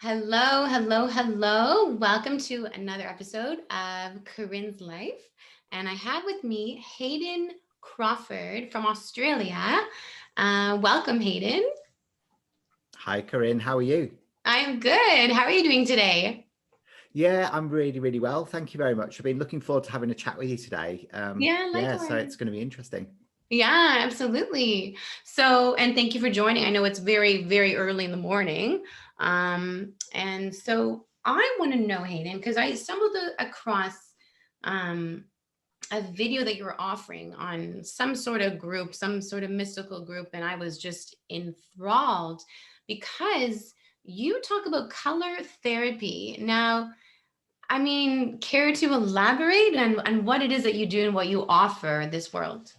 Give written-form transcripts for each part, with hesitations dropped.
Hello, hello, hello. Welcome to another episode of Corinne's Life. And I have with me Hayden Crawford from Australia. Welcome, Hayden. Hi, Corinne. How are you? I'm good. How are you doing today? Yeah, I'm really, really well. Thank you very much. I've been looking forward to having a chat with you today. Yeah, So likewise. it's going to be interesting. Yeah, absolutely. So, and thank you for joining. I know it's very, very early in the morning. And so I want to know, Hayden, because I stumbled across um, a video that you were offering on some sort of group, some sort of mystical group, and I was just enthralled because you talk about color therapy. Now, I mean, care to elaborate on what it is that you do and what you offer this world?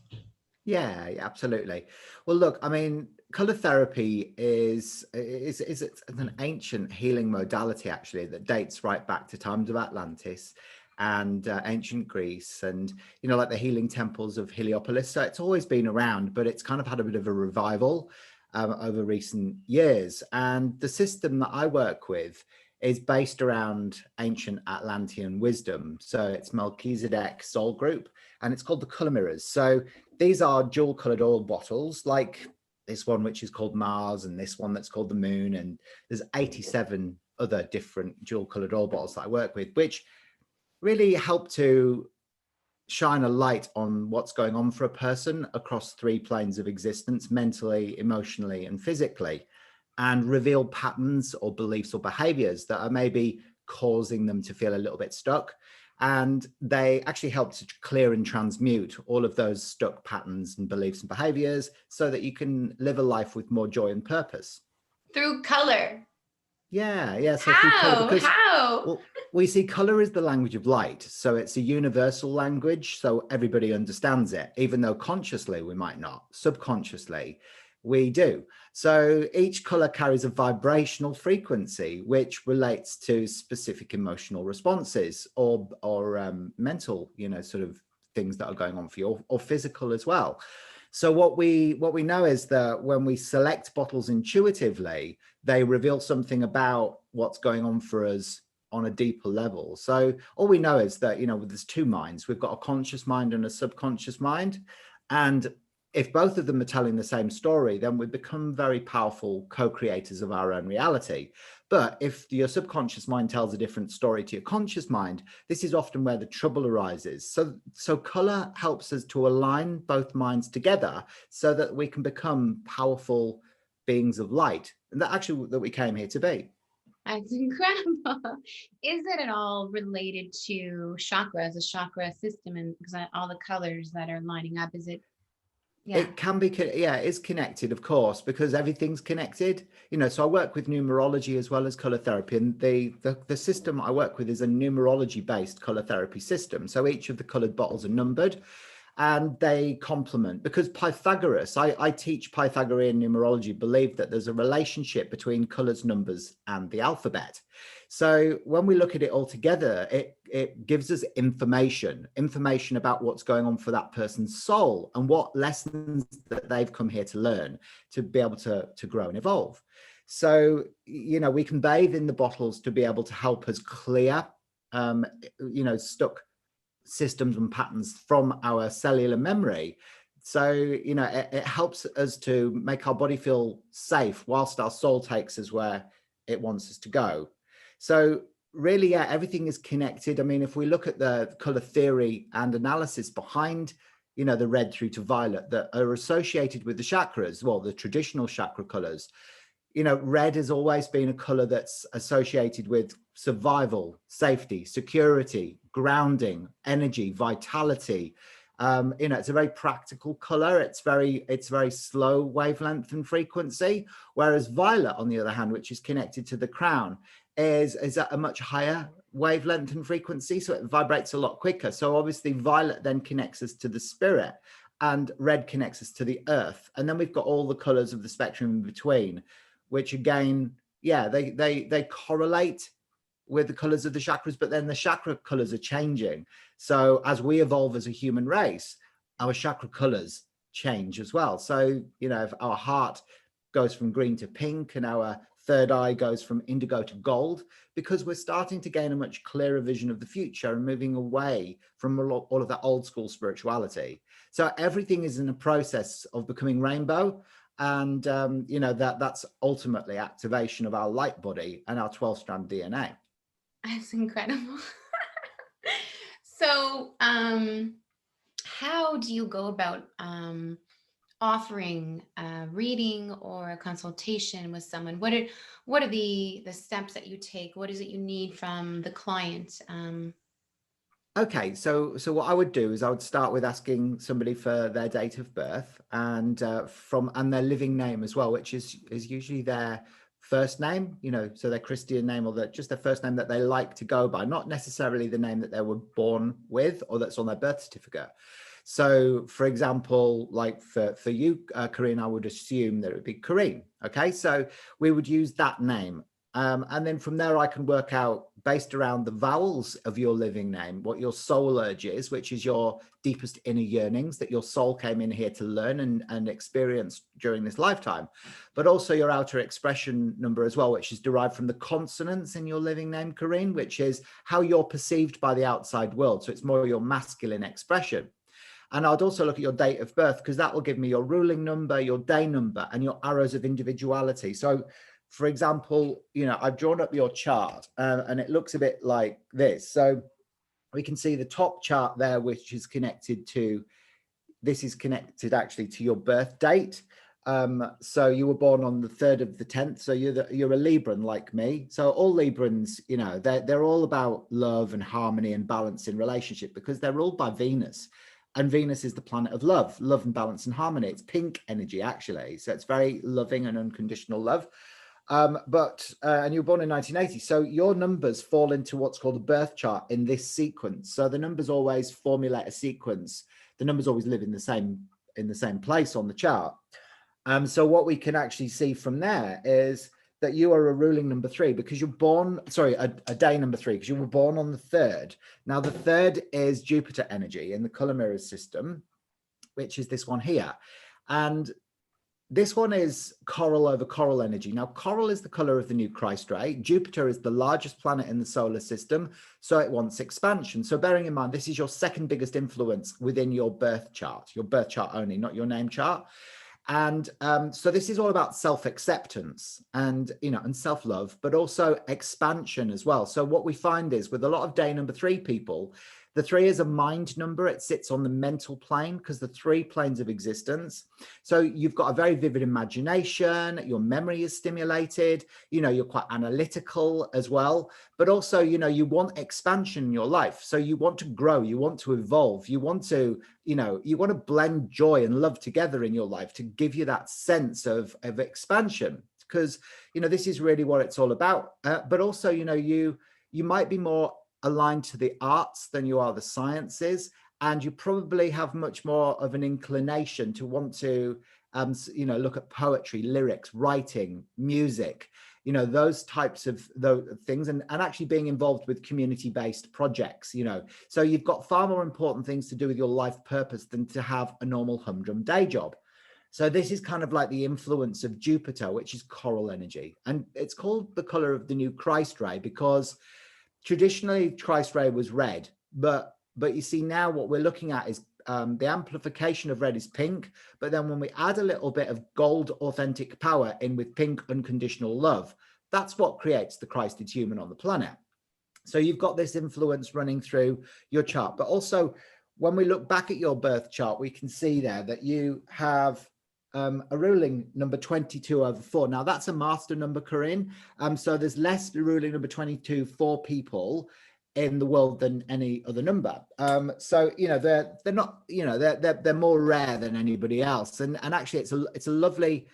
Yeah, absolutely. Well, look, I mean, color therapy is it's an ancient healing modality actually that dates right back to times of Atlantis and ancient Greece, and like the healing temples of Heliopolis. So it's always been around, but it's kind of had a bit of a revival over recent years. And the system that I work with is based around ancient Atlantean wisdom. So it's Melchizedek soul group, and it's called the color mirrors. So these are dual colored oil bottles, like this one, which is called Mars, and this one that's called the Moon. And there's 87 other different dual colored oil bottles that I work with, which really help to shine a light on what's going on for a person across three planes of existence: mentally, emotionally, and physically, and reveal patterns or beliefs or behaviors that are maybe causing them to feel a little bit stuck. And they actually help to clear and transmute all of those stuck patterns and beliefs and behaviors so that you can live a life with more joy and purpose. Through color. Yeah. So through color, How? because How? well, we see color is the language of light. So it's a universal language. So everybody understands it, even though consciously we might not, subconsciously we do. So each color carries a vibrational frequency, which relates to specific emotional responses or mental, sort of things that are going on for you, or physical as well. So what we know is that when we select bottles intuitively, they reveal something about what's going on for us on a deeper level. So all we know is that, there's two minds. We've got a conscious mind and a subconscious mind. And if both of them are telling the same story, then we become very powerful co-creators of our own reality. But if your subconscious mind tells a different story to your conscious mind, this is often where the trouble arises. So color helps us to align both minds together so that we can become powerful beings of light, and that we came here to be. That's incredible. Is it at all related to chakras, the chakra system, and because all the colors that are lining up? Is it? Yeah. It can be, yeah, it's connected, of course, because everything's connected. So I work with numerology as well as color therapy, and the system I work with is a numerology based color therapy system. So each of the colored bottles are numbered, and they complement, because Pythagoras, I teach Pythagorean numerology, believe that there's a relationship between colors, numbers, and the alphabet. So when we look at it all together, it gives us information about what's going on for that person's soul and what lessons that they've come here to learn to be able to grow and evolve. So, we can bathe in the bottles to be able to help us clear, stuck systems and patterns from our cellular memory. So, it helps us to make our body feel safe whilst our soul takes us where it wants us to go. So really, yeah, everything is connected. I mean, if we look at the color theory and analysis behind, the red through to violet that are associated with the chakras, well, the traditional chakra colors, red has always been a color that's associated with survival, safety, security, grounding, energy, vitality. It's a very practical color. It's very slow wavelength and frequency. Whereas violet, on the other hand, which is connected to the crown, is at a much higher wavelength and frequency. So it vibrates a lot quicker. So obviously violet then connects us to the spirit, and red connects us to the earth. And then we've got all the colors of the spectrum in between, which again, yeah, they correlate with the colors of the chakras, but then the chakra colors are changing. So as we evolve as a human race, our chakra colors change as well. So, if our heart goes from green to pink, and our third eye goes from indigo to gold, because we're starting to gain a much clearer vision of the future and moving away from all of that old school spirituality. So everything is in a process of becoming rainbow. And, you know, that's ultimately activation of our light body and our 12-strand DNA. That's incredible. So, how do you go about offering a reading or a consultation with someone? What are the steps that you take? What is it you need from the client? Okay, so what I would do is I would start with asking somebody for their date of birth and and their living name as well, which is usually their first name, you know, so their Christian name or just their first name that they like to go by, not necessarily the name that they were born with or that's on their birth certificate. So, for example, like for you, Corinne, I would assume that it would be Corinne. Okay, so we would use that name. And then from there, I can work out, based around the vowels of your living name, what your soul urge is, which is your deepest inner yearnings that your soul came in here to learn and experience during this lifetime, but also your outer expression number as well, which is derived from the consonants in your living name, Corinne, which is how you're perceived by the outside world. So it's more your masculine expression. And I'd also look at your date of birth, because that will give me your ruling number, your day number, and your arrows of individuality. So, for example, you know, I've drawn up your chart and it looks a bit like this. So we can see the top chart there, which is connected to, this is connected actually to your birth date. So you were born on the 3rd of the 10th. So you're a Libran like me. So all Librans, you know, they're all about love and harmony and balance in relationship, because they're ruled by Venus. And Venus is the planet of love and balance and harmony. It's pink energy, actually. So it's very loving and unconditional love. And you were born in 1980. So your numbers fall into what's called a birth chart in this sequence. So the numbers always formulate a sequence. The numbers always live in the same place on the chart. So what we can actually see from there is that you are a ruling number 3, because you're born, sorry, a day number 3, because you were born on the 3rd. Now, the 3rd is Jupiter energy in the color mirrors system, which is this one here. And this one is coral over coral energy. Now, coral is the color of the new Christ ray. Jupiter is the largest planet in the solar system, so it wants expansion. So bearing in mind, this is your second biggest influence within your birth chart only, not your name chart. And so this is all about self-acceptance and, you know, and self-love, but also expansion as well. So what we find is with a lot of day number 3 people, the 3 is a mind number. It sits on the mental plane, because the 3 planes of existence. So you've got a very vivid imagination. Your memory is stimulated. You know, you're quite analytical as well. But also, you know, you want expansion in your life. So you want to grow. You want to evolve. You want to, you know, you want to blend joy and love together in your life to give you that sense of expansion. Because, you know, this is really what it's all about. But also, you know, you might be more aligned to the arts than you are the sciences, and you probably have much more of an inclination to want to you know, look at poetry, lyrics, writing, music, you know, those types of things, and actually being involved with community-based projects, you know. So you've got far more important things to do with your life purpose than to have a normal humdrum day job. So this is kind of like the influence of Jupiter, which is coral energy, and it's called the color of the new Christ ray because traditionally Christ ray was red, but you see now what we're looking at is the amplification of red is pink, but then when we add a little bit of gold authentic power in with pink unconditional love, that's what creates the Christed human on the planet. So you've got this influence running through your chart, but also when we look back at your birth chart, we can see there that you have a ruling number 22 over 4. Now that's a master number, Corinne. So there's less ruling number 22 for people in the world than any other number. So, you know, they're not, you know, they're more rare than anybody else. And actually it's a lovely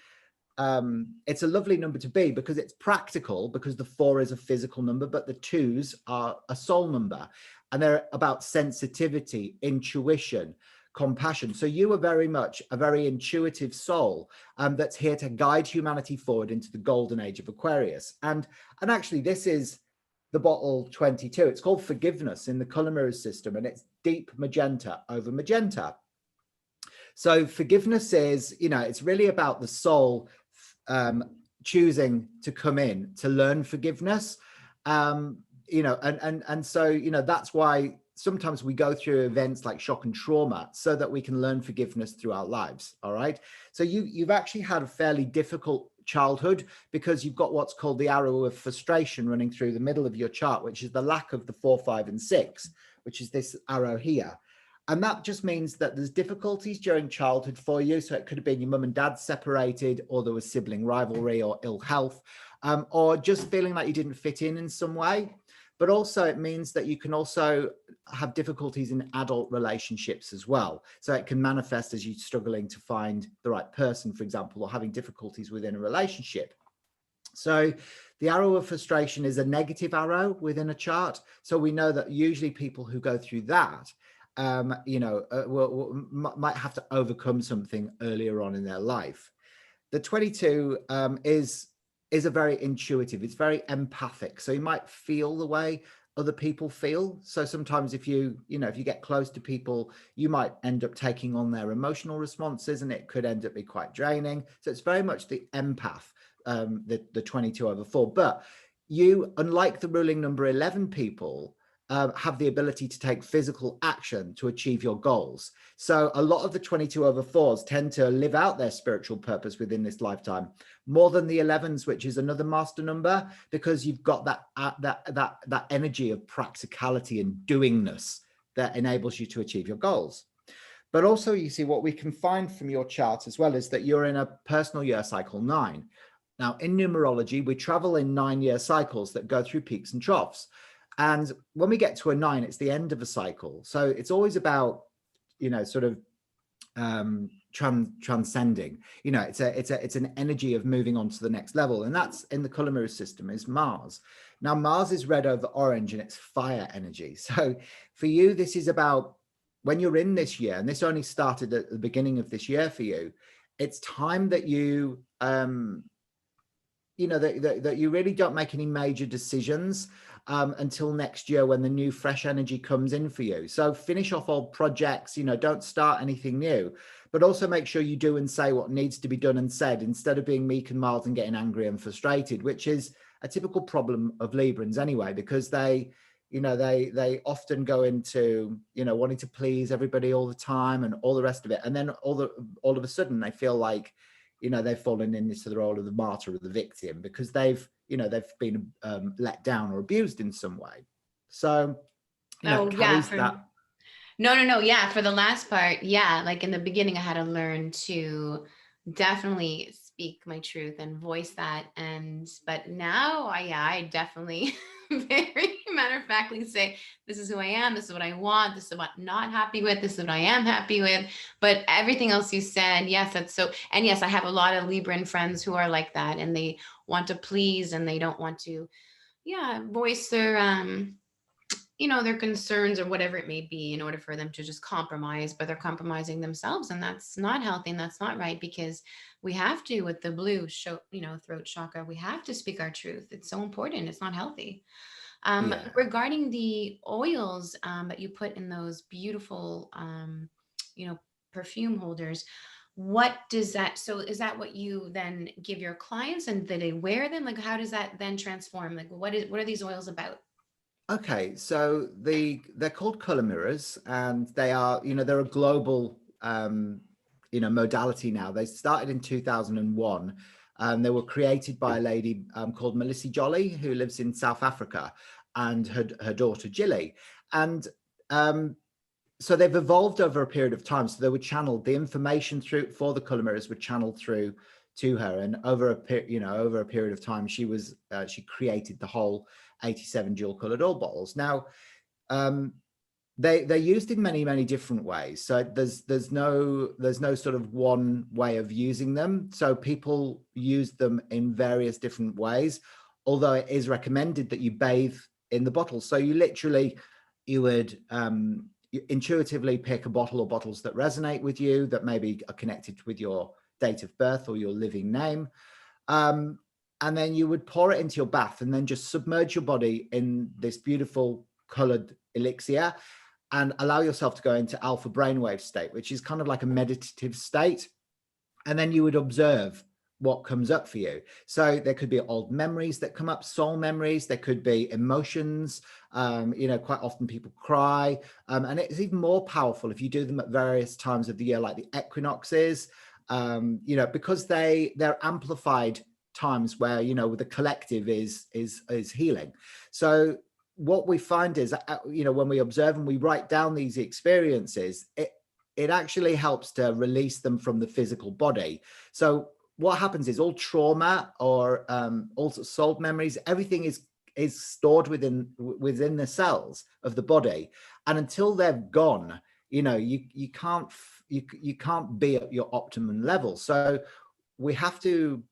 number to be, because it's practical, because the 4 is a physical number, but the 2s are a soul number, and they're about sensitivity, intuition, compassion. So you are very much a very intuitive soul that's here to guide humanity forward into the golden age of Aquarius. And actually this is the bottle 22. It's called forgiveness in the color mirrors system, and it's deep magenta over magenta. So forgiveness is, you know, it's really about the soul choosing to come in to learn forgiveness. You know, and so, you know, that's why sometimes we go through events like shock and trauma so that we can learn forgiveness through our lives. All right. So you've actually had a fairly difficult childhood because you've got what's called the arrow of frustration running through the middle of your chart, which is the lack of the 4, 5, and 6, which is this arrow here. And that just means that there's difficulties during childhood for you. So it could have been your mum and dad separated, or there was sibling rivalry or ill health, or just feeling like you didn't fit in some way. But also it means that you can also have difficulties in adult relationships as well. So it can manifest as you struggling to find the right person, for example, or having difficulties within a relationship. So the arrow of frustration is a negative arrow within a chart. So we know that usually people who go through that, you know, might have to overcome something earlier on in their life. The 22 is a very intuitive, it's very empathic. So you might feel the way other people feel. So sometimes if you get close to people, you might end up taking on their emotional responses, and it could end up being quite draining. So it's very much the empath, the 22/4. But you, unlike the ruling number 11 people, have the ability to take physical action to achieve your goals. So a lot of the 22/4s tend to live out their spiritual purpose within this lifetime more than the 11s, which is another master number, because you've got that energy of practicality and doingness that enables you to achieve your goals. But also, you see, what we can find from your chart as well is that you're in a personal year cycle 9. Now, in numerology, we travel in 9-year cycles that go through peaks and troughs. And when we get to a 9, it's the end of a cycle. So it's always about, you know, sort of transcending. You know, it's an energy of moving on to the next level. And that's in the color mirror system is Mars. Now, Mars is red over orange and it's fire energy. So for you, this is about when you're in this year, and this only started at the beginning of this year for you, it's time that you, you know, that you really don't make any major decisions until next year when the new fresh energy comes in for you. So finish off old projects, you know, don't start anything new, but also make sure you do and say what needs to be done and said instead of being meek and mild and getting angry and frustrated, which is a typical problem of Librans anyway, because they, you know, they often go into, you know, wanting to please everybody all the time and all the rest of it. And then all of a sudden they feel like, you know, they've fallen into the role of the martyr or the victim because they've been let down or abused in some way. So, you know, Oh, it yeah. carries that. No. Yeah. For the last part. Yeah. Like in the beginning, I had to learn to definitely speak my truth and voice that. But now I definitely very matter of factly say, this is who I am. This is what I want. This is what I'm not happy with. This is what I am happy with. But everything else you said, yes, that's so. And yes, I have a lot of Libran friends who are like that, and they want to please and they don't want to, voice their, their concerns or whatever it may be in order for them to just compromise, but they're compromising themselves. And that's not healthy. And that's not right, because we have to, with the blue throat chakra, we have to speak our truth. It's so important. It's not healthy. Yeah. Regarding the oils that you put in those beautiful, perfume holders, what does that, so is that what you then give your clients and do they wear them? Like, how does that then transform? Like, what are these oils about? Okay, so they're called color mirrors, and they are, you know, they're a global, modality now. They started in 2001. They were created by a lady called Melissa Jolly, who lives in South Africa, and her daughter Jilly. And so they've evolved over a period of time. So they were channeled, the information for the color mirrors were channeled through to her, and over a period of time, she created the whole 87 dual colored oil bottles. Now, they're used in many different ways. So there's no sort of one way of using them. So people use them in various different ways, although it is recommended that you bathe in the bottle. So you would you intuitively pick a bottle or bottles that resonate with you, that maybe are connected with your date of birth or your living name. And then you would pour it into your bath and then just submerge your body in this beautiful colored elixir and allow yourself to go into alpha brainwave state, which is kind of like a meditative state. And then you would observe what comes up for you. So there could be old memories that come up, soul memories. There could be emotions. Quite often people cry, and it's even more powerful if you do them at various times of the year, like the equinoxes. Because they're amplified times where the collective is healing. So what we find is, when we observe and we write down these experiences, it actually helps to release them from the physical body. So what happens is all trauma or also soul memories, everything is stored within the cells of the body, and until they're gone, you can't be at your optimum level. So we have to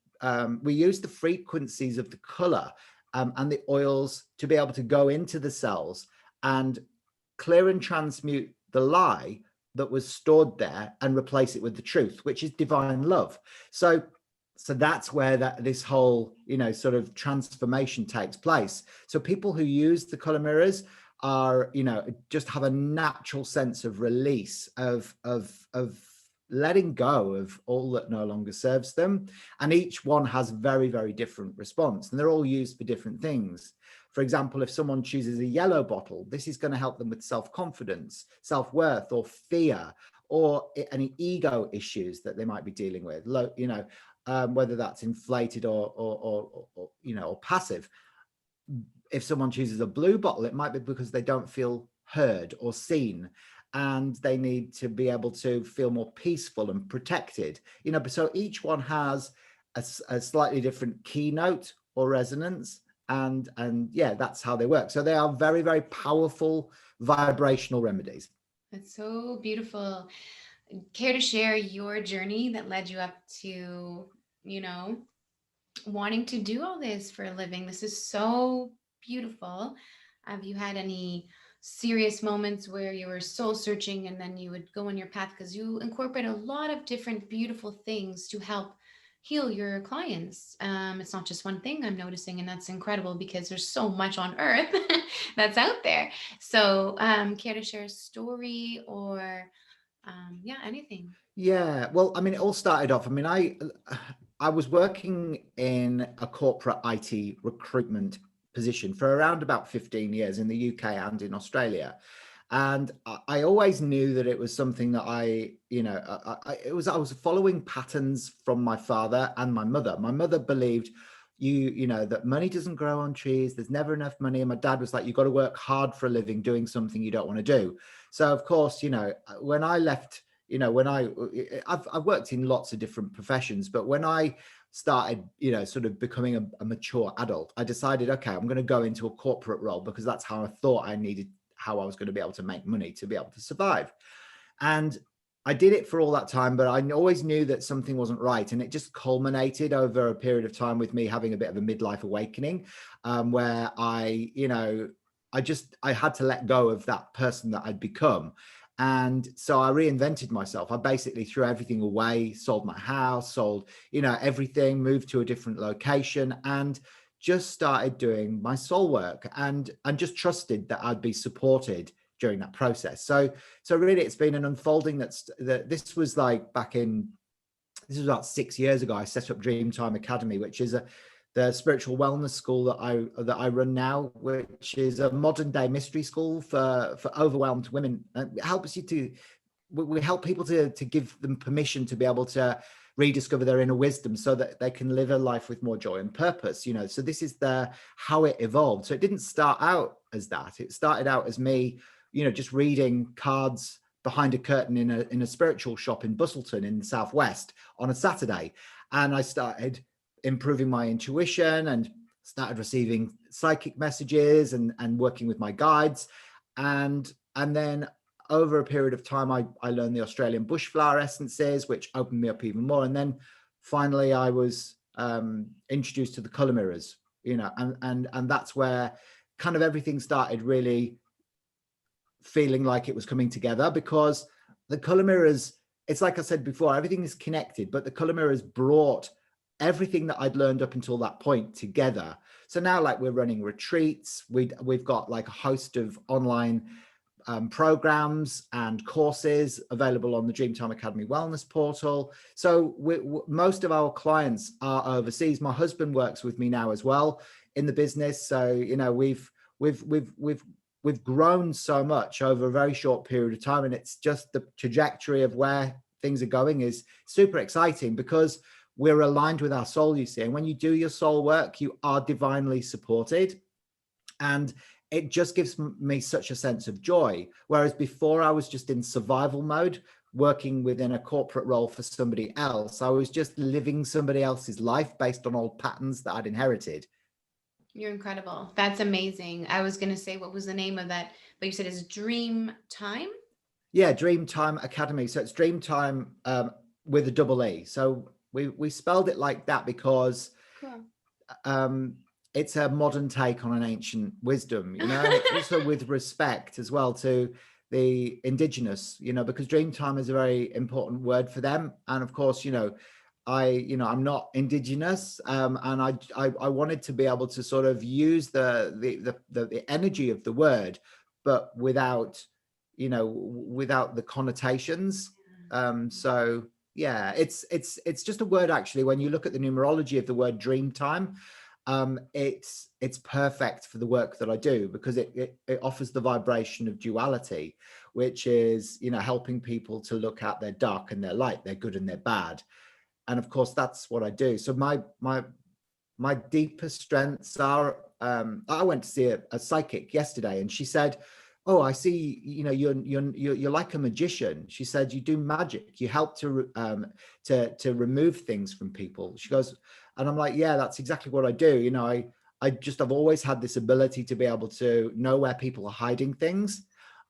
we use the frequencies of the color and the oils to be able to go into the cells and clear and transmute the lie that was stored there and replace it with the truth, which is divine love. So that's where this whole sort of transformation takes place. So people who use the color mirrors are just have a natural sense of release, of letting go of all that no longer serves them, and each one has very, very different response, and they're all used for different things. For example, if someone chooses a yellow bottle, this is going to help them with self-confidence, self-worth, or fear, or any ego issues that they might be dealing with, whether that's inflated or passive. If someone chooses a blue bottle, it might be because they don't feel heard or seen, and they need to be able to feel more peaceful and protected. So each one has a slightly different keynote or resonance, and yeah, that's how they work. So they are very, very powerful vibrational remedies. That's so beautiful. Care to share your journey that led you up to, wanting to do all this for a living? This is so beautiful. Have you had any serious moments where you were soul searching and then you would go on your path? Because you incorporate a lot of different beautiful things to help heal your clients. It's not just one thing I'm noticing, and that's incredible because there's so much on earth that's out there. So care to share a story or anything? Yeah, well, I mean, it all started off. I mean, I was working in a corporate IT recruitment position for around about 15 years in the UK and in Australia. And I always knew that it was something that I was following patterns from my father and my mother. My mother believed that money doesn't grow on trees. There's never enough money. And my dad was like, you've got to work hard for a living doing something you don't want to do. So of course, when I left, I've worked in lots of different professions, but when I started, sort of becoming a mature adult, I decided, okay, I'm going to go into a corporate role because that's how I thought how I was going to be able to make money to be able to survive. And I did it for all that time, but I always knew that something wasn't right. And it just culminated over a period of time with me having a bit of a midlife awakening, where I had to let go of that person that I'd become. And so I reinvented myself. I basically threw everything away, sold my house, sold, everything, moved to a different location, and just started doing my soul work and just trusted that I'd be supported during that process. So really it's been an unfolding that this was like this was about 6 years ago. I set up Dreemtime Academy, which is the spiritual wellness school that I run now, which is a modern day mystery school for overwhelmed women. It helps we help people to give them permission to be able to rediscover their inner wisdom so that they can live a life with more joy and purpose. So this is how it evolved. So it didn't start out as that. It started out as me, just reading cards behind a curtain in a spiritual shop in Busselton in the Southwest on a Saturday. And I started improving my intuition and started receiving psychic messages and working with my guides. And then over a period of time, I learned the Australian bushflower essences, which opened me up even more. And then finally I was introduced to the color mirrors, and that's where kind of everything started really feeling like it was coming together, because the color mirrors, it's like I said before, everything is connected, but the color mirrors brought everything that I'd learned up until that point together. So now, like, we're running retreats. We've got like a host of online programs and courses available on the Dreemtime Academy Wellness Portal. So most of our clients are overseas. My husband works with me now as well in the business. So, you know, we've grown so much over a very short period of time, and it's just the trajectory of where things are going is super exciting because we're aligned with our soul, you see. And when you do your soul work, you are divinely supported. And it just gives me such a sense of joy. Whereas before I was just in survival mode, working within a corporate role for somebody else. I was just living somebody else's life based on old patterns that I'd inherited. You're incredible. That's amazing. I was going to say, what was the name of that? But you said it's Dreemtime? Yeah, Dreemtime Academy. So it's Dreemtime with a double E. So we spelled it like that because it's a modern take on an ancient wisdom, you know, also with respect as well to the indigenous, you know, because Dreemtime is a very important word for them. And of course, you know, I'm not indigenous, and I wanted to be able to sort of use the energy of the word, but without, you know, without the connotations. So yeah, it's just a word. Actually, when you look at the numerology of the word Dreemtime, it's perfect for the work that I do because it offers the vibration of duality, which is, you know, helping people to look at their dark and their light, their good and their bad. And of course, that's what I do. So my deepest strengths are, I went to see a psychic yesterday, and she said, "Oh, I see, you know, you're like a magician." She said, "You do magic. You help to remove things from people." She goes, and I'm like, "Yeah, that's exactly what I do." You know, I've always had this ability to be able to know where people are hiding things,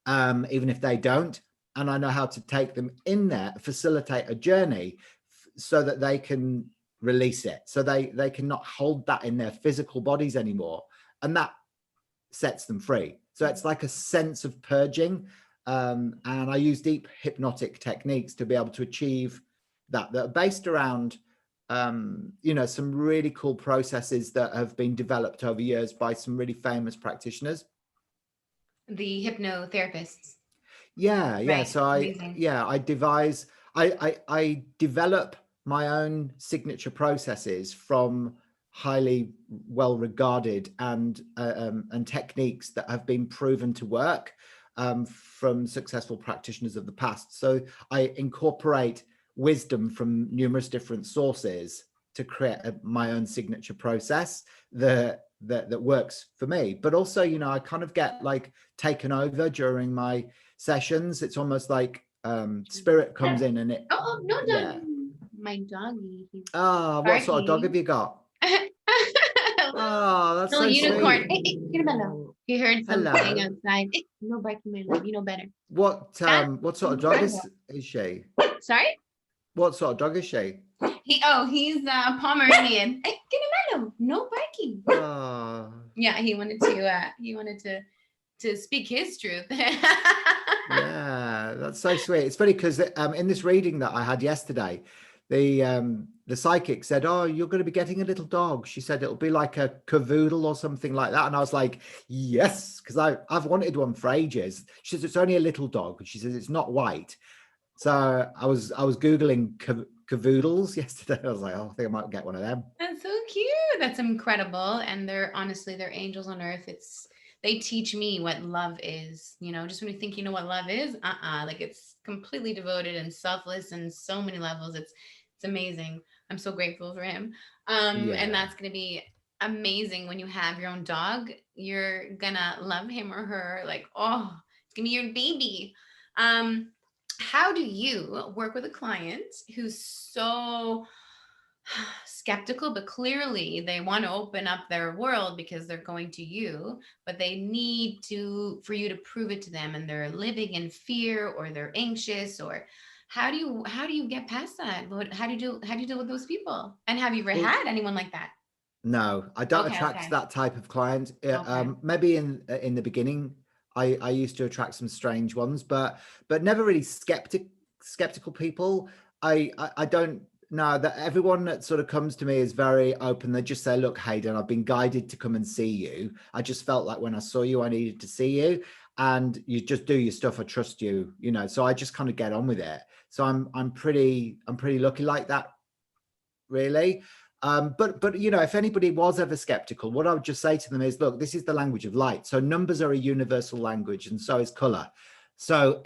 even if they don't, and I know how to take them in there, facilitate a journey, so that they can release it, so they cannot hold that in their physical bodies anymore, and that sets them free. So it's like a sense of purging, and I use deep hypnotic techniques to be able to achieve that are based around you know, some really cool processes that have been developed over years by some really famous practitioners, The hypnotherapists. yeah. Right. So Amazing. I develop my own signature processes from highly well regarded and techniques that have been proven to work, from successful practitioners of the past. So I incorporate wisdom from numerous different sources to create my own signature process that works for me. But also, you know, I kind of get like taken over during my sessions. It's almost like spirit comes in and it, Oh, no, yeah. my doggy. He's What sort of dog have barking. you got? Oh, that's Little so unicorn. sweet. Hey, hey, get him out. He heard something Hello. outside. Hey, no barking, my love. You know better. What That. sort of dog is she? Sorry? What sort of dog is she? He's a Pomeranian. Hey, get him out. No barking. Oh, Yeah, he wanted to speak his truth. yeah, that's so sweet. It's funny because in this reading that I had yesterday, the psychic said, "Oh, you're going to be getting a little dog." She said it'll be like a cavoodle or something like that, and I was like, "Yes," because I've wanted one for ages. She says it's only a little dog. She says it's not white. So I was Googling cavoodles yesterday. I was like, "Oh, I think I might get one of them." That's so cute. That's incredible. And they're honestly, they're angels on earth. They teach me what love is. You know, just when you think you know what love is, like it's completely devoted and selfless and so many levels. It's amazing. I'm so grateful for him. And Yeah. that's gonna be amazing when you have your own dog. You're gonna love him or her. Like, oh, it's gonna be your baby. How do you work with a client who's so skeptical, but clearly they want to open up their world because they're going to you, but they need for you to prove it to them, and they're living in fear or they're anxious? Or how do you get past that? How do you deal with those people? And have you ever Well, had anyone like that? no, I don't Okay, attract okay, that type of client. okay. Maybe in the beginning, I used to attract some strange ones, but never really skeptical people. I don't. No, that everyone that sort of comes to me is very open. They just say, look, Hayden, I've been guided to come and see you. I just felt like when I saw you, I needed to see you, and you just do your stuff. I trust you, you know, so I just kind of get on with it. So I'm pretty lucky like that, really. But you know, if anybody was ever skeptical, what I would just say to them is, look, this is the language of light. So numbers are a universal language, and so is color. So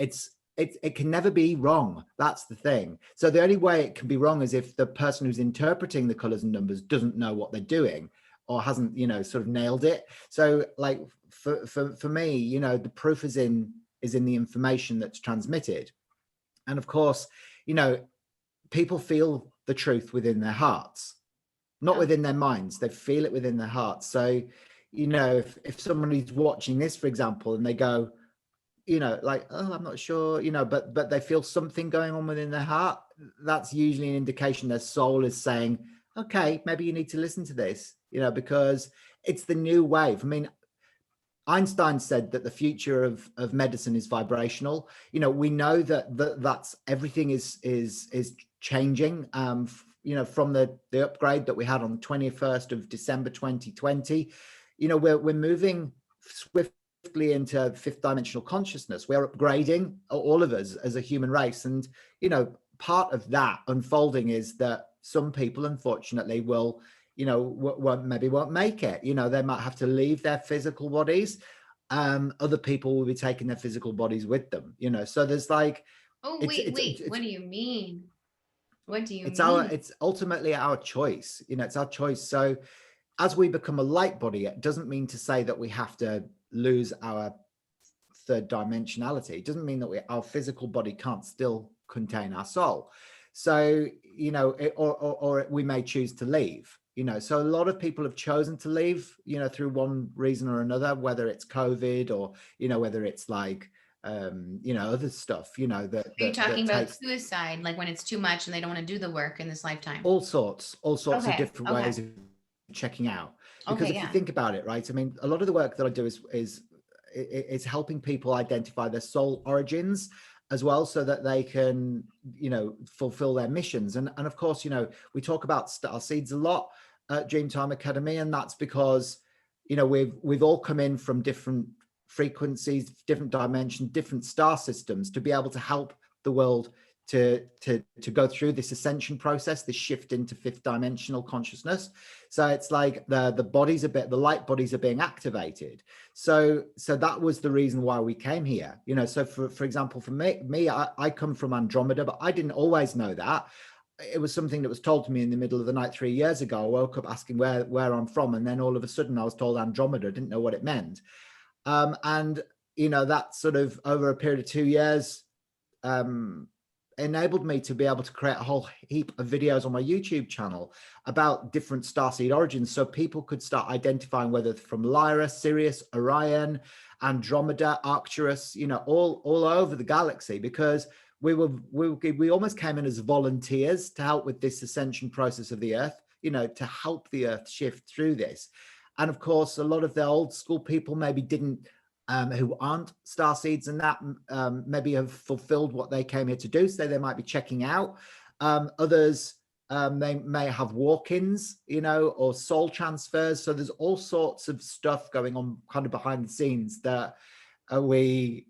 it can never be wrong. That's the thing. So the only way it can be wrong is if the person who's interpreting the colors and numbers doesn't know what they're doing, or hasn't, you know, sort of nailed it. So like for me, you know, the proof is in the information that's transmitted. And of course, you know, people feel the truth within their hearts, not Yeah. within their minds. They feel it within their hearts. So, you know, if someone is watching this, for example, and they go, you know, like, oh, I'm not sure, you know, but they feel something going on within their heart, that's usually an indication their soul is saying, okay, maybe you need to listen to this, you know, because it's the new wave. I mean, Einstein said that the future of medicine is vibrational. You know, we know that's everything is changing. You know, from the upgrade that we had on the 21st of December 2020, you know, we're moving swiftly into fifth dimensional consciousness. We're upgrading, all of us as a human race, and you know, part of that unfolding is that some people, unfortunately, will, you know, won't make it. You know, they might have to leave their physical bodies. Other people will be taking their physical bodies with them, you know. So there's like, Oh, it's wait, it's wait. What it's do you mean? What do you it's mean? it's ultimately our choice, you know. It's our choice. So as we become a light body, it doesn't mean to say that we have to lose our third dimensionality. It doesn't mean that our physical body can't still contain our soul. So, you know, or we may choose to leave, you know. So a lot of people have chosen to leave, you know, through one reason or another, whether it's COVID or, you know, whether it's like, you know, other stuff, you know, Are you talking that about takes suicide, like when it's too much and they don't want to do the work in this lifetime? all sorts of Okay. different Okay. ways of checking out. Because Okay. if you Yeah. think about it, right, I mean, a lot of the work that I do is helping people identify their soul origins as well, so that they can, you know, fulfill their missions. And of course, you know, we talk about star seeds a lot at Dreamtime Academy, and that's because, you know, we've all come in from different frequencies, different dimensions, different star systems, to be able to help the world to go through this ascension process, this shift into fifth dimensional consciousness. So it's like the light bodies are being activated. So that was the reason why we came here, you know. So for example, for me, I come from Andromeda, but I didn't always know that. It was something that was told to me in the middle of the night 3 years ago. I woke up asking where I'm from, and then all of a sudden I was told Andromeda. I didn't know what it meant. And you know, that sort of over a period of 2 years enabled me to be able to create a whole heap of videos on my YouTube channel about different starseed origins, so people could start identifying whether from Lyra, Sirius, Orion, Andromeda, Arcturus, you know, all over the galaxy, because we almost came in as volunteers to help with this ascension process of the Earth, you know, to help the Earth shift through this. And of course, a lot of the old school people maybe didn't, who aren't star seeds and that, maybe have fulfilled what they came here to do. So they might be checking out. Others, they may have walk-ins, you know, or soul transfers. So there's all sorts of stuff going on kind of behind the scenes that we,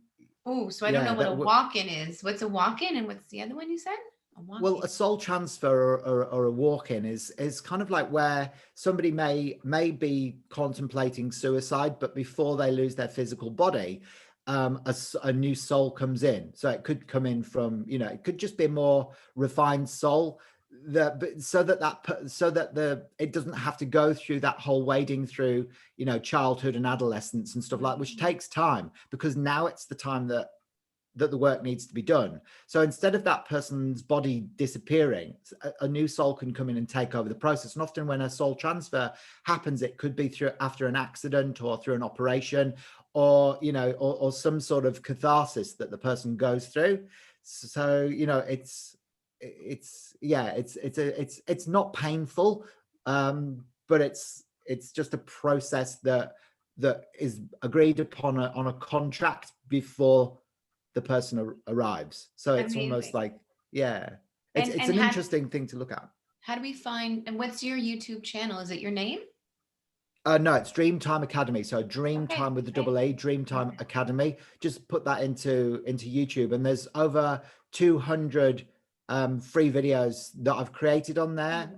Oh, so I don't know yeah, what a that walk-in is. What's a walk-in and what's the other one you said? A well, walk-in. a soul transfer or a walk-in is kind of like where somebody may be contemplating suicide, but before they lose their physical body, a new soul comes in. So it could come in from, you know, it could just be a more refined soul, so that the it doesn't have to go through that whole wading through, you know, childhood and adolescence and stuff like, which Mhm. takes time, because now it's the time that the work needs to be done. So instead of that person's body disappearing, a new soul can come in and take over the process. And often when a soul transfer happens, it could be through after an accident or through an operation, or, you know, or some sort of catharsis that the person goes through. So, you know, it's not painful, but it's just a process that is agreed upon on a contract before the person arrives. So it's almost Amazing. like, yeah. It's And an interesting thing to look at. how do we find, and what's your YouTube channel? Is it your name? No, it's Dreemtime Academy. So Okay, Dreemtime with the great. double A, Dreemtime Okay. Academy. Just put that into YouTube, and there's over 200 free videos that I've created on there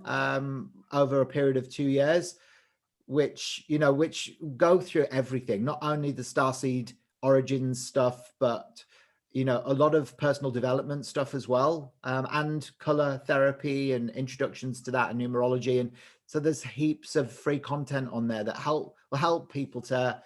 over a period of 2 years, which which go through everything, not only the starseed origins stuff, but a lot of personal development stuff as well, and color therapy and introductions to that and numerology. And so there's heaps of free content on there that will help people to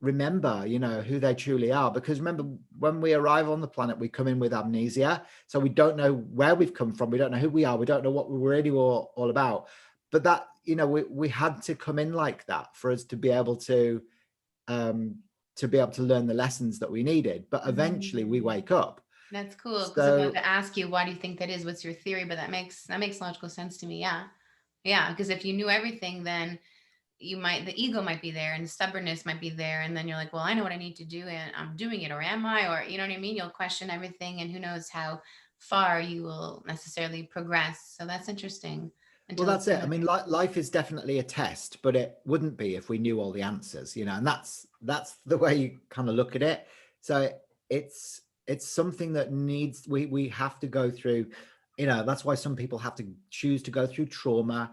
remember who they truly are. Because remember, when we arrive on the planet, we come in with amnesia, so we don't know where we've come from, we don't know who we are, we don't know what we're really all about. But that we had to come in like that for us to be able to learn the lessons that we needed. But eventually we wake up. That's cool, because I wanted So to ask you, why do you think that is? What's your theory? But that makes logical sense to me. Yeah. Yeah. Because if you knew everything, then the ego might be there and the stubbornness might be there. And then you're like, well, I know what I need to do and I'm doing it, or am I? Or you know what I mean? You'll question everything, and who knows how far you will necessarily progress. So that's interesting well, until it's that's it. done I with mean, it. life is definitely a test, but it wouldn't be if we knew all the answers, and that's the way you kind of look at it. So it's something that needs, we have to go through. That's why some people have to choose to go through trauma,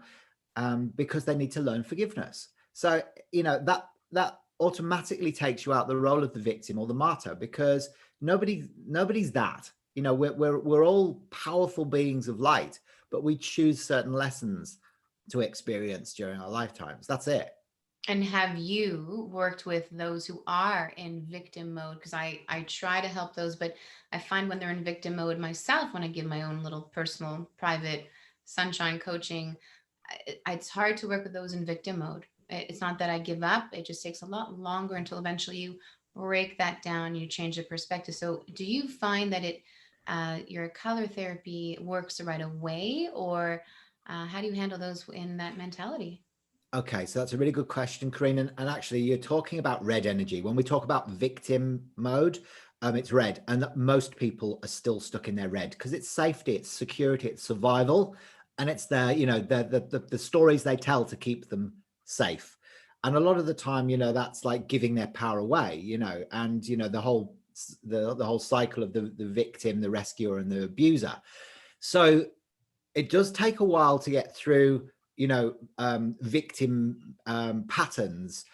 because they need to learn forgiveness. So that automatically takes you out the role of the victim or the martyr, because nobody's that. We're all powerful beings of light, but we choose certain lessons to experience during our lifetimes. That's it. And have you worked with those who are in victim mode? Because I try to help those, but I find when they're in victim mode myself, when I give my own little personal, private sunshine coaching, it's hard to work with those in victim mode. It's not that I give up. It just takes a lot longer until eventually you break that down, you change the perspective. So do you find that your color therapy works right away, or how do you handle those in that mentality? Okay, so that's a really good question, Corinne. And actually, you're talking about red energy. When we talk about victim mode, it's red. And most people are still stuck in their red because it's safety, it's security, it's survival. And it's their, the stories they tell to keep them safe. And a lot of the time, that's like giving their power away, and, the whole cycle of the victim, the rescuer, and the abuser. So it does take a while to get through victim patterns,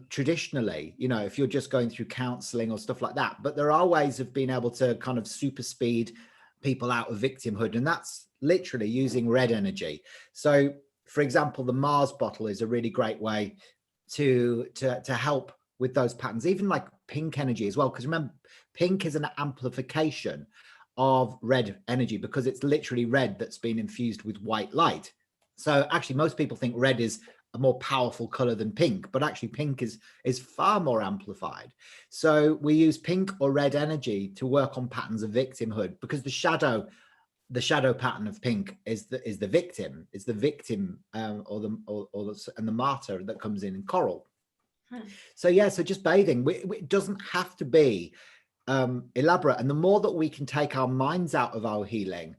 traditionally, if you're just going through counseling or stuff like that. But there are ways of being able to kind of super speed people out of victimhood, and that's literally using red energy. So for example, the Mars bottle is a really great way to help with those patterns, even like pink energy as well, because remember, pink is an amplification of red energy, because it's literally red that's been infused with white light. So actually, most people think red is a more powerful color than pink, but actually pink is far more amplified. So we use pink or red energy to work on patterns of victimhood, because the shadow pattern of pink is the victim, and the martyr that comes in coral. Huh. So yeah, so just bathing, it doesn't have to be elaborate. And the more that we can take our minds out of our healing,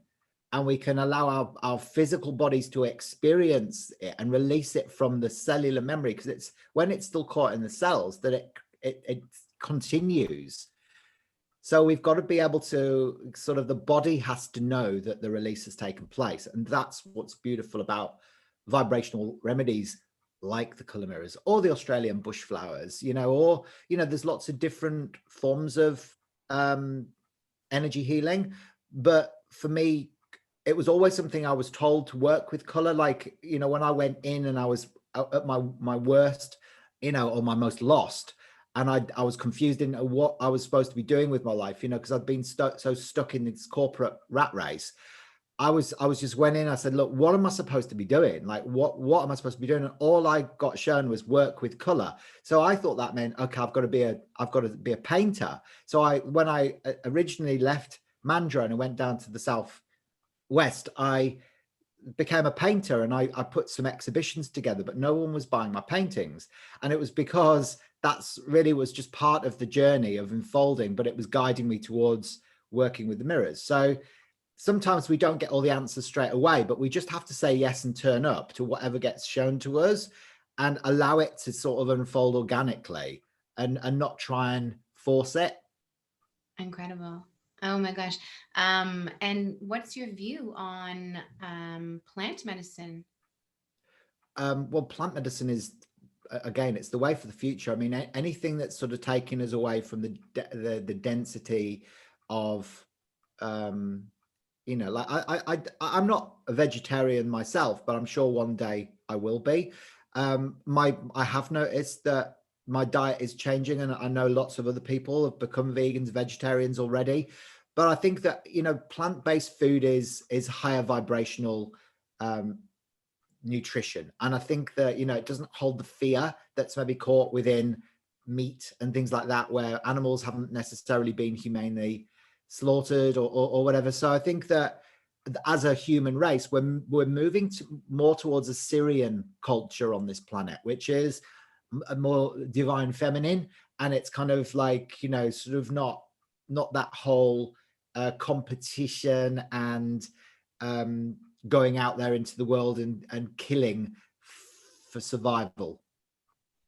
and we can allow our physical bodies to experience it and release it from the cellular memory, because it's when it's still caught in the cells that it continues. So we've got to be able to sort of, the body has to know that the release has taken place. And that's what's beautiful about vibrational remedies like the color mirrors or the Australian bush flowers, or, there's lots of different forms of energy healing. But for me, it was always something I was told to work with color. Like, when I went in and I was at my worst, or my most lost, and I was confused in what I was supposed to be doing with my life, because I'd been so stuck in this corporate rat race. I was just went in, I said, look, what am I supposed to be doing? Like, what am I supposed to be doing? And all I got shown was work with color. So I thought that meant, okay, I've got to be a painter. So when I originally left Mandurah and I went down to the Southwest, I became a painter, and I put some exhibitions together, but no one was buying my paintings. And it was because that's really was just part of the journey of unfolding, but it was guiding me towards working with the mirrors. So sometimes we don't get all the answers straight away, but we just have to say yes and turn up to whatever gets shown to us and allow it to sort of unfold organically and not try and force it. Incredible. Oh my gosh. And what's your view on plant medicine? Well, plant medicine is, again, it's the way for the future. I mean, anything that's sort of taking us away from the density of, like I'm not a vegetarian myself, but I'm sure one day I will be. I have noticed that my diet is changing, and I know lots of other people have become vegans, vegetarians already. But I think that plant-based food is higher vibrational nutrition, and I think that it doesn't hold the fear that's maybe caught within meat and things like that, where animals haven't necessarily been humanely slaughtered or whatever. So I think that as a human race, we're moving more towards a Syrian culture on this planet, which is a more divine feminine, and it's kind of like sort of not that whole competition and going out there into the world and killing for survival.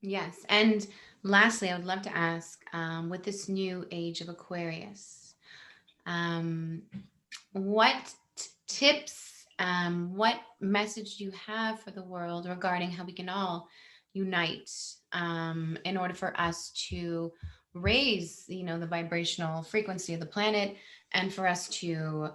Yes. And lastly, I would love to ask, with this new age of Aquarius, um, what tips, what message do you have for the world regarding how we can all unite in order for us to raise, the vibrational frequency of the planet, and for us to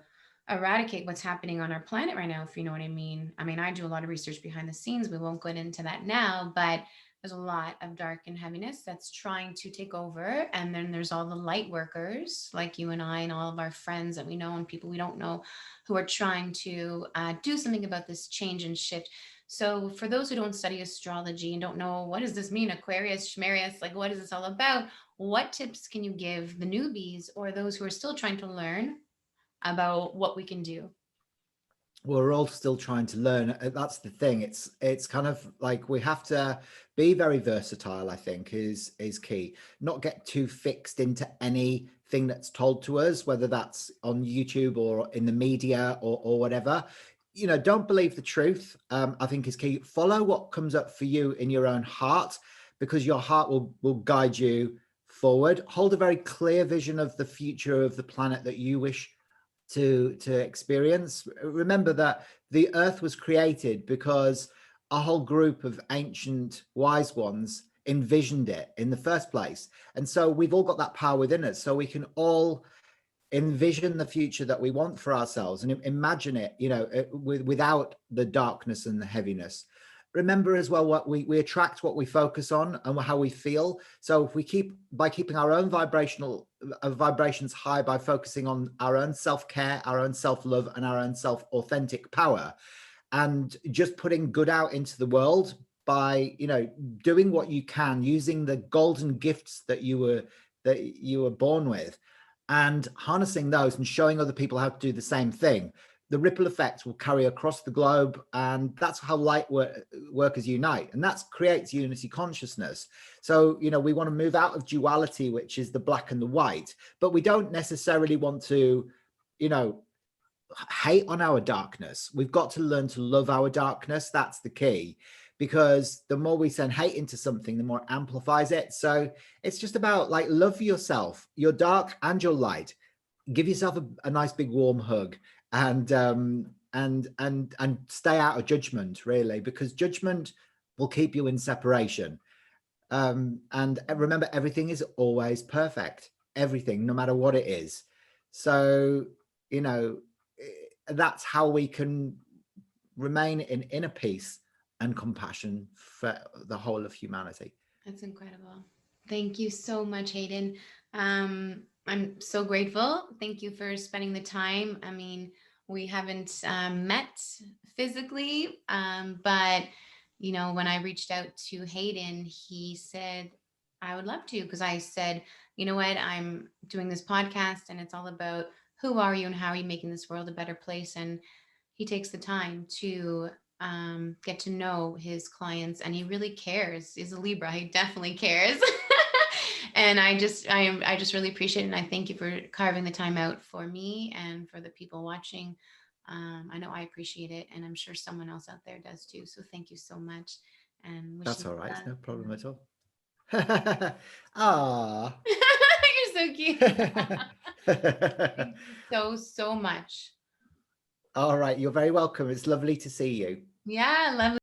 eradicate what's happening on our planet right now, if you know what I mean. I mean, I do a lot of research behind the scenes. We won't get into that now, but there's a lot of dark and heaviness that's trying to take over. And then there's all the light workers like you and I and all of our friends that we know and people we don't know who are trying to do something about this change and shift. So for those who don't study astrology and don't know, what does this mean? Aquarius, Schmarius, like what is this all about? What tips can you give the newbies or those who are still trying to learn about what we can do? We're all still trying to learn. That's the thing. It's kind of like we have to be very versatile, I think, is key. Not get too fixed into anything that's told to us, whether that's on YouTube or in the media or whatever. Don't believe the truth, I think is key. Follow what comes up for you in your own heart, because your heart will guide you forward. Hold a very clear vision of the future of the planet that you wish to experience. Remember that the earth was created because a whole group of ancient wise ones envisioned it in the first place, and so we've all got that power within us, so we can all envision the future that we want for ourselves and imagine it, without the darkness and the heaviness. Remember as well, what we attract what we focus on and how we feel. So if we keeping our own vibrations high, by focusing on our own self-care, our own self-love, and our own self-authentic power, and just putting good out into the world by doing what you can, using the golden gifts that you were born with, and harnessing those and showing other people how to do the same thing, the ripple effect will carry across the globe. And that's how light workers unite, and that creates unity consciousness. So we want to move out of duality, which is the black and the white, but we don't necessarily want to hate on our darkness. We've got to learn to love our darkness. That's the key, because the more we send hate into something, the more it amplifies it. So it's just about love yourself, your dark and your light. Give yourself a nice big warm hug, and stay out of judgment, really, because judgment will keep you in separation. And remember, everything is always perfect, everything, no matter what it is. So that's how we can remain in inner peace and compassion for the whole of humanity. That's incredible. Thank you so much, Hayden. I'm so grateful. Thank you for spending the time. I mean, we haven't met physically, but when I reached out to Hayden, he said, I would love to, because I said, you know what, I'm doing this podcast and it's all about who are you and how are you making this world a better place. And he takes the time to get to know his clients, and he really cares. He's a Libra. He definitely cares. And I just really appreciate it. And I thank you for carving the time out for me and for the people watching. I know I appreciate it, and I'm sure someone else out there does too. So thank you so much, and That's wishing all you right. It's love no and problem light. at all. Ah. You're so cute. Thank you so, so much. All right. You're very welcome. It's lovely to see you. Yeah, love.